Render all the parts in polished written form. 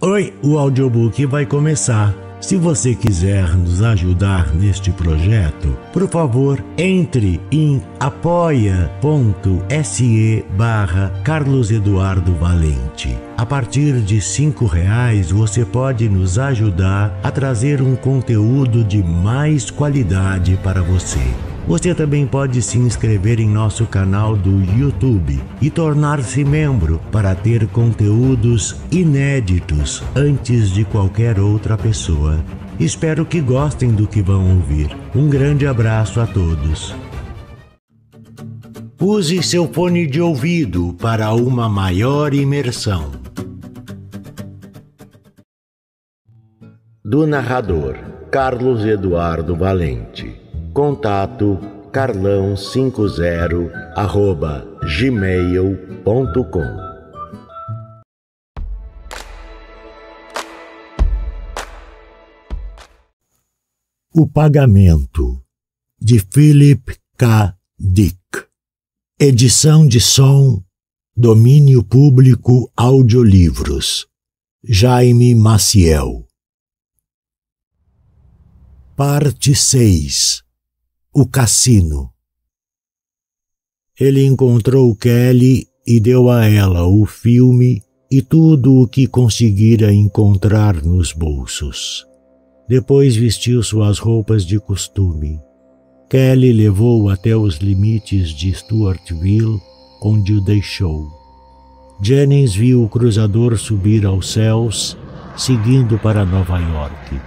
Oi, o audiobook vai começar. Se você quiser nos ajudar neste projeto, por favor, entre em apoia.se/Carlos Eduardo Valente. A partir de R$5 você pode nos ajudar a trazer um conteúdo de mais qualidade para você. Você também pode se inscrever em nosso canal do YouTube e tornar-se membro para ter conteúdos inéditos antes de qualquer outra pessoa. Espero que gostem do que vão ouvir. Um grande abraço a todos. Use seu fone de ouvido para uma maior imersão. Do narrador Carlos Eduardo Valente. Contato carlão50@gmail.com. O Pagamento, de Philip K. Dick. Edição de som, Domínio Público Audiolivros. Jaime Maciel. Parte 6. O Cassino. Ele encontrou Kelly e deu a ela o filme e tudo o que conseguira encontrar nos bolsos. Depois vestiu suas roupas de costume. Kelly levou-o até os limites de Stuartville, onde o deixou. Jennings viu o cruzador subir aos céus, seguindo para Nova York.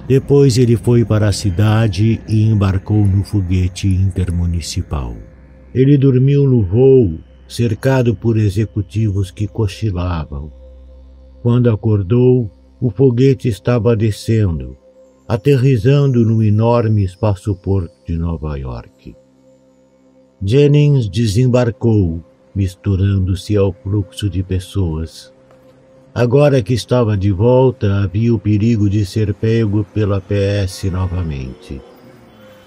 Depois ele foi para a cidade e embarcou no foguete intermunicipal. Ele dormiu no voo, cercado por executivos que cochilavam. Quando acordou, o foguete estava descendo, aterrissando no enorme espaçoporto de Nova York. Jennings desembarcou, misturando-se ao fluxo de pessoas. Agora que estava de volta, havia o perigo de ser pego pela PS novamente.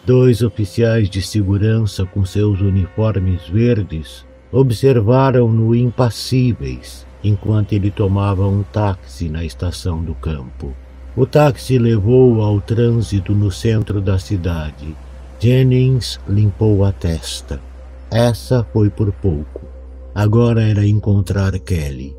2 oficiais de segurança com seus uniformes verdes observaram-no impassíveis enquanto ele tomava um táxi na estação do campo. O táxi levou-o ao trânsito no centro da cidade. Jennings limpou a testa. Essa foi por pouco. Agora era encontrar Kelly.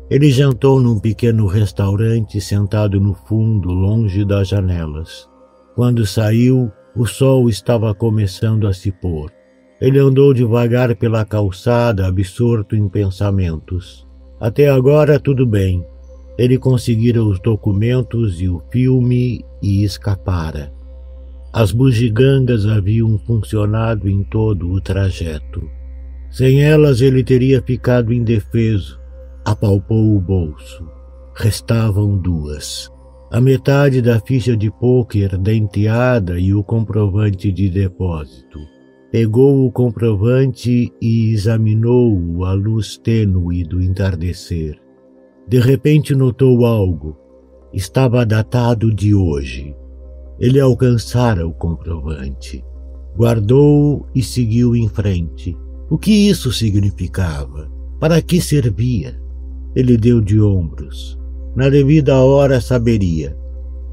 Ele jantou num pequeno restaurante sentado no fundo, longe das janelas. Quando saiu, o sol estava começando a se pôr. Ele andou devagar pela calçada, absorto em pensamentos. Até agora tudo bem. Ele conseguira os documentos e o filme e escapara. As bugigangas haviam funcionado em todo o trajeto. Sem elas ele teria ficado indefeso. Apalpou o bolso. Restavam 2. A metade da ficha de pôquer denteada e o comprovante de depósito. Pegou o comprovante e examinou-o à luz tênue do entardecer. De repente notou algo. Estava datado de hoje. Ele alcançara o comprovante. Guardou-o e seguiu em frente. O que isso significava? Para que servia? Ele deu de ombros. Na devida hora saberia.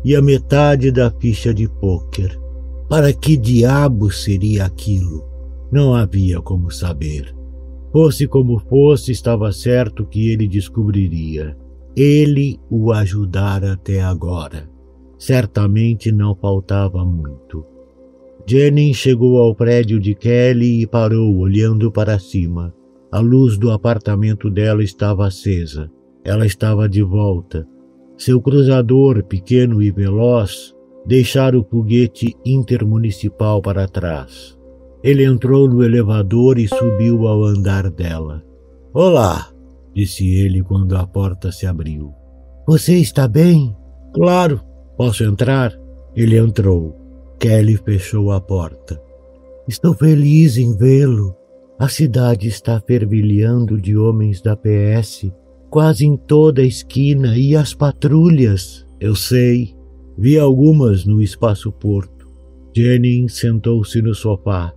E a metade da ficha de pôquer. Para que diabo seria aquilo? Não havia como saber. Fosse como fosse, estava certo que ele descobriria. Ele o ajudara até agora. Certamente não faltava muito. Jennings chegou ao prédio de Kelly e parou, olhando para cima. A luz do apartamento dela estava acesa. Ela estava de volta. Seu cruzador, pequeno e veloz, deixara o foguete intermunicipal para trás. Ele entrou no elevador e subiu ao andar dela. — Olá! Disse ele quando a porta se abriu. — Você está bem? — Claro. Posso entrar? Ele entrou. Kelly fechou a porta. — Estou feliz em vê-lo. A cidade está fervilhando de homens da PS, quase em toda a esquina, e as patrulhas. Eu sei. Vi algumas no espaço-porto. Jennings sentou-se no sofá.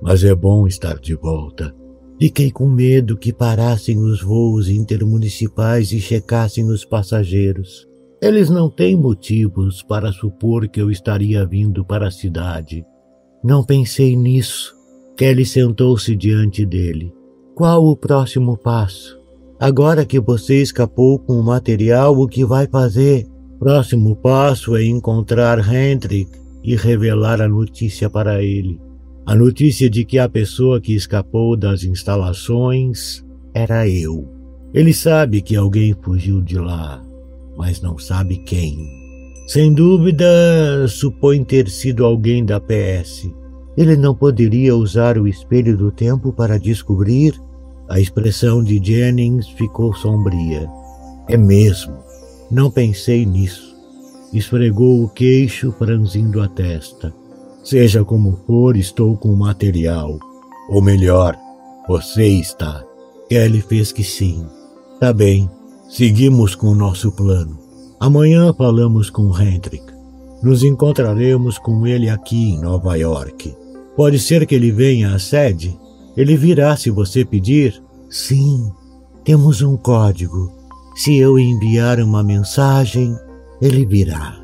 Mas é bom estar de volta. Fiquei com medo que parassem os voos intermunicipais e checassem os passageiros. Eles não têm motivos para supor que eu estaria vindo para a cidade. Não pensei nisso. Kelly sentou-se diante dele. Qual o próximo passo? Agora que você escapou com o material, o que vai fazer? Próximo passo é encontrar Hendrik e revelar a notícia para ele. A notícia de que a pessoa que escapou das instalações era eu. Ele sabe que alguém fugiu de lá, mas não sabe quem. Sem dúvida, supõe ter sido alguém da PS. Ele não poderia usar o espelho do tempo para descobrir? A expressão de Jennings ficou sombria. É mesmo. Não pensei nisso. Esfregou o queixo, franzindo a testa. Seja como for, estou com o material. Ou melhor, você está. Kelly fez que sim. Tá bem, seguimos com o nosso plano. Amanhã falamos com Hendrik. Nos encontraremos com ele aqui em Nova York. Pode ser que ele venha à sede? Ele virá se você pedir? Sim, temos um código. Se eu enviar uma mensagem, ele virá.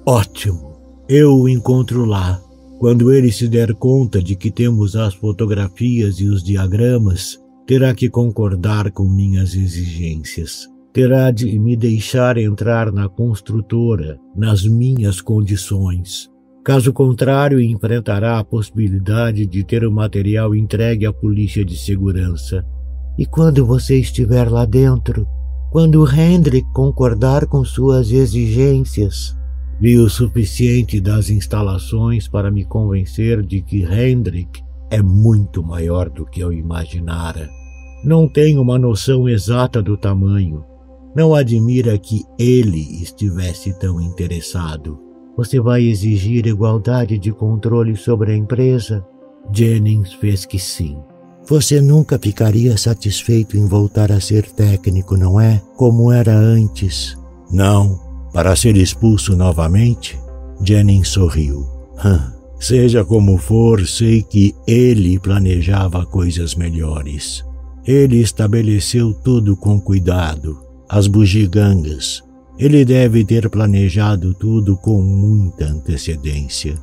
Ótimo, eu o encontro lá. Quando ele se der conta de que temos as fotografias e os diagramas, terá que concordar com minhas exigências. Terá de me deixar entrar na construtora nas minhas condições. Caso contrário, enfrentará a possibilidade de ter o material entregue à polícia de segurança. E quando você estiver lá dentro, quando Hendrik concordar com suas exigências, vi o suficiente das instalações para me convencer de que Hendrik é muito maior do que eu imaginara. Não tenho uma noção exata do tamanho. Não admira que ele estivesse tão interessado. Você vai exigir igualdade de controle sobre a empresa? Jennings fez que sim. Você nunca ficaria satisfeito em voltar a ser técnico, não é? Como era antes. Não. Para ser expulso novamente? Jennings sorriu. Seja como for, sei que ele planejava coisas melhores. Ele estabeleceu tudo com cuidado. As bugigangas. Ele deve ter planejado tudo com muita antecedência.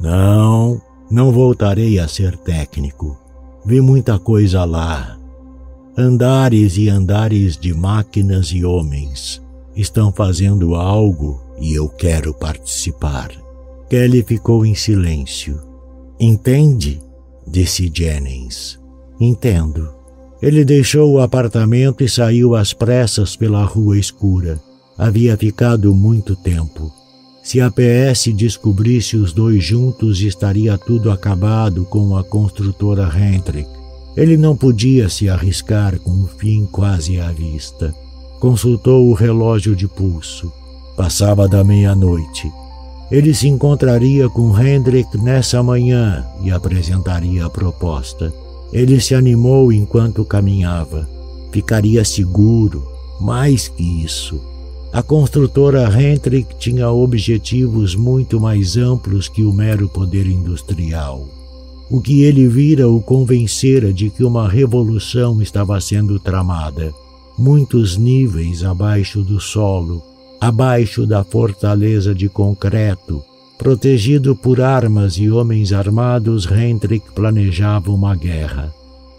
Não voltarei a ser técnico. Vi muita coisa lá. Andares e andares de máquinas e homens. Estão fazendo algo e eu quero participar. Kelly ficou em silêncio. Entende? Disse Jennings. Entendo. Ele deixou o apartamento e saiu às pressas pela rua escura. Havia ficado muito tempo. Se a PS descobrisse os dois juntos, estaria tudo acabado com a construtora Hendrik. Ele não podia se arriscar com o fim quase à vista. Consultou o relógio de pulso. Passava da meia-noite. Ele se encontraria com Hendrik nessa manhã e apresentaria a proposta. Ele se animou enquanto caminhava. Ficaria seguro, mais que isso. A construtora Hendrik tinha objetivos muito mais amplos que o mero poder industrial. O que ele vira o convencera de que uma revolução estava sendo tramada. Muitos níveis abaixo do solo, abaixo da fortaleza de concreto, protegido por armas e homens armados, Hendrik planejava uma guerra.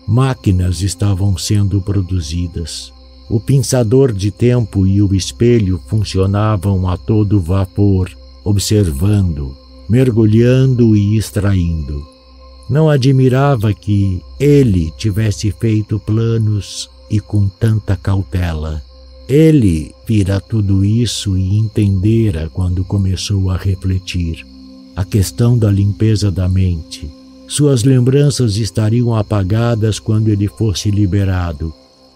Máquinas estavam sendo produzidas. O pinçador de tempo e o espelho funcionavam a todo vapor, observando, mergulhando e extraindo. Não admirava que ele tivesse feito planos e com tanta cautela. Ele vira tudo isso e entendera quando começou a refletir. A questão da limpeza da mente. Suas lembranças estariam apagadas quando ele fosse liberado.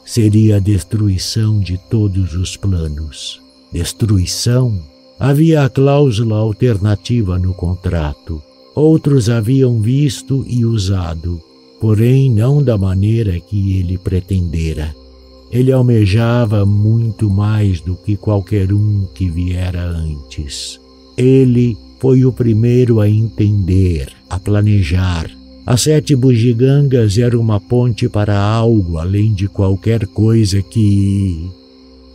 Seria a destruição de todos os planos. Destruição? Havia a cláusula alternativa no contrato. Outros haviam visto e usado, porém não da maneira que ele pretendera. Ele almejava muito mais do que qualquer um que viera antes. Ele foi o primeiro a entender, a planejar, As 7 bugigangas eram uma ponte para algo além de qualquer coisa que...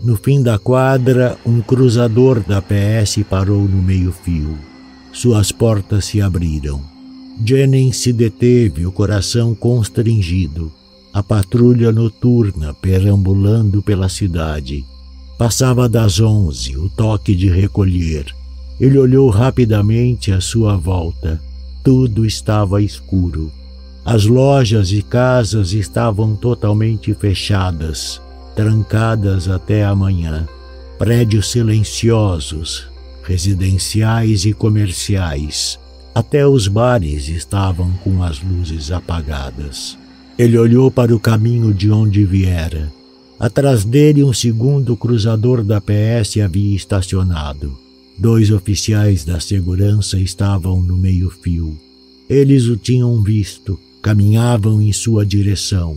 No fim da quadra, um cruzador da PS parou no meio-fio. Suas portas se abriram. Jennings se deteve, o coração constrangido. A patrulha noturna perambulando pela cidade. Passava das 11, o toque de recolher. Ele olhou rapidamente à sua volta. Tudo estava escuro. As lojas e casas estavam totalmente fechadas, trancadas até amanhã. Prédios silenciosos, residenciais e comerciais. Até os bares estavam com as luzes apagadas. Ele olhou para o caminho de onde viera. Atrás dele, um segundo cruzador da PS havia estacionado. 2 oficiais da segurança estavam no meio-fio. Eles o tinham visto, caminhavam em sua direção.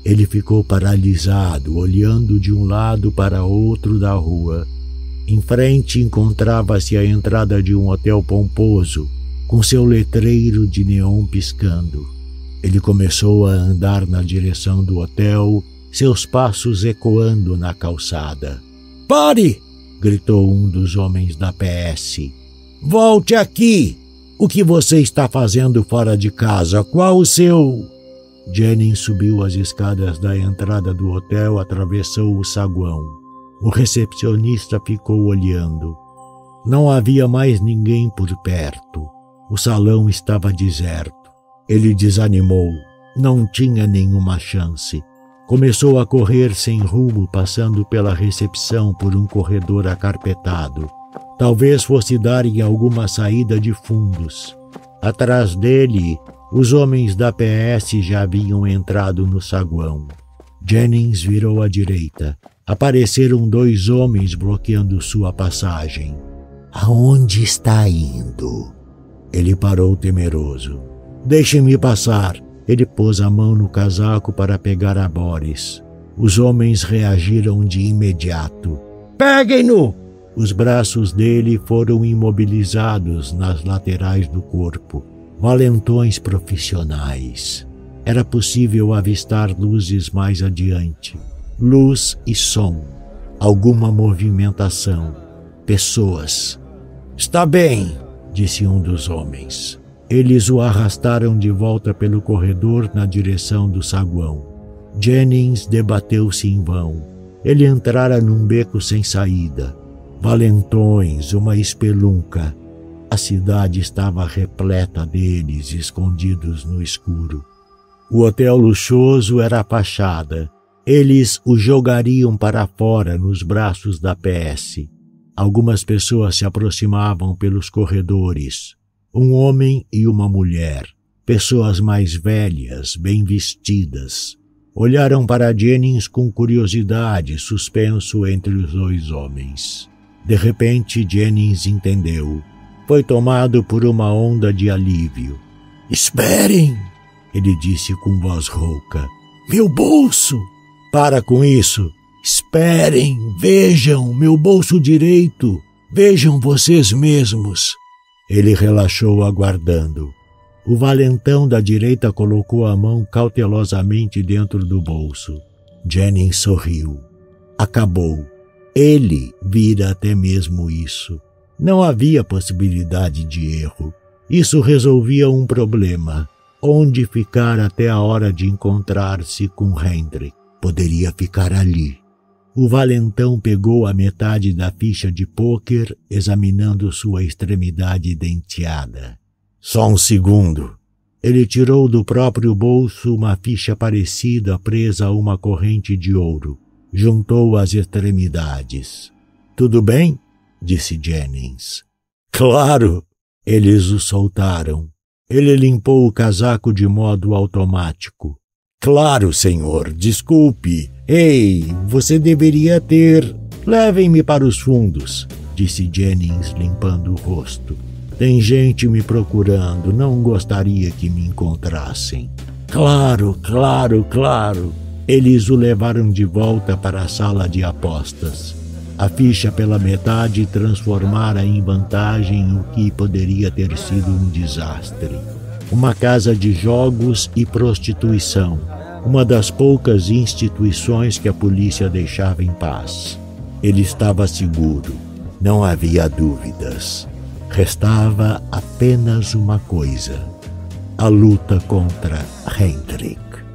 Ele ficou paralisado, olhando de um lado para outro da rua. Em frente encontrava-se a entrada de um hotel pomposo, com seu letreiro de neon piscando. Ele começou a andar na direção do hotel, seus passos ecoando na calçada. — Pare! Gritou um dos homens da PS. — Volte aqui! O que você está fazendo fora de casa? Qual o seu... Jennings subiu as escadas da entrada do hotel, atravessou o saguão. O recepcionista ficou olhando. Não havia mais ninguém por perto. O salão estava deserto. Ele desanimou. Não tinha nenhuma chance. Começou a correr sem rumo, passando pela recepção por um corredor acarpetado. Talvez fosse dar em alguma saída de fundos. Atrás dele, os homens da PS já haviam entrado no saguão. Jennings virou à direita. Apareceram 2 homens bloqueando sua passagem. — Aonde está indo? Ele parou temeroso. — Deixe-me passar. Ele pôs a mão no casaco para pegar a Boris. Os homens reagiram de imediato. — Peguem-no! Os braços dele foram imobilizados nas laterais do corpo. Valentões profissionais. Era possível avistar luzes mais adiante. Luz e som. Alguma movimentação. Pessoas. — Está bem, disse um dos homens. Eles o arrastaram de volta pelo corredor na direção do saguão. Jennings debateu-se em vão. Ele entrara num beco sem saída. Valentões, uma espelunca. A cidade estava repleta deles, escondidos no escuro. O hotel luxuoso era a fachada. Eles o jogariam para fora nos braços da PS. Algumas pessoas se aproximavam pelos corredores. Um homem e uma mulher, pessoas mais velhas, bem vestidas. Olharam para Jennings com curiosidade, suspenso entre os 2 homens. De repente, Jennings entendeu. Foi tomado por uma onda de alívio. — Esperem! Ele disse com voz rouca. — Meu bolso! — Para com isso! Esperem! Vejam! Meu bolso direito! Vejam vocês mesmos! Ele relaxou aguardando. O valentão da direita colocou a mão cautelosamente dentro do bolso. Jennings sorriu. Acabou. Ele vira até mesmo isso. Não havia possibilidade de erro. Isso resolvia um problema. Onde ficar até a hora de encontrar-se com Hendrik? Poderia ficar ali. O valentão pegou a metade da ficha de pôquer, examinando sua extremidade denteada. Só um segundo. Ele tirou do próprio bolso uma ficha parecida presa a uma corrente de ouro. Juntou as extremidades. — Tudo bem? Disse Jennings. — Claro! Eles o soltaram. Ele limpou o casaco de modo automático. — Claro, senhor, desculpe. Ei, você deveria ter... Levem-me para os fundos, disse Jennings, limpando o rosto. Tem gente me procurando, não gostaria que me encontrassem. Claro, claro, claro. Eles o levaram de volta para a sala de apostas. A ficha pela metade transformara em vantagem o que poderia ter sido um desastre. uma casa de jogos e prostituição, uma das poucas instituições que a polícia deixava em paz. Ele estava seguro, não havia dúvidas. Restava apenas uma coisa: a luta contra Hendrik.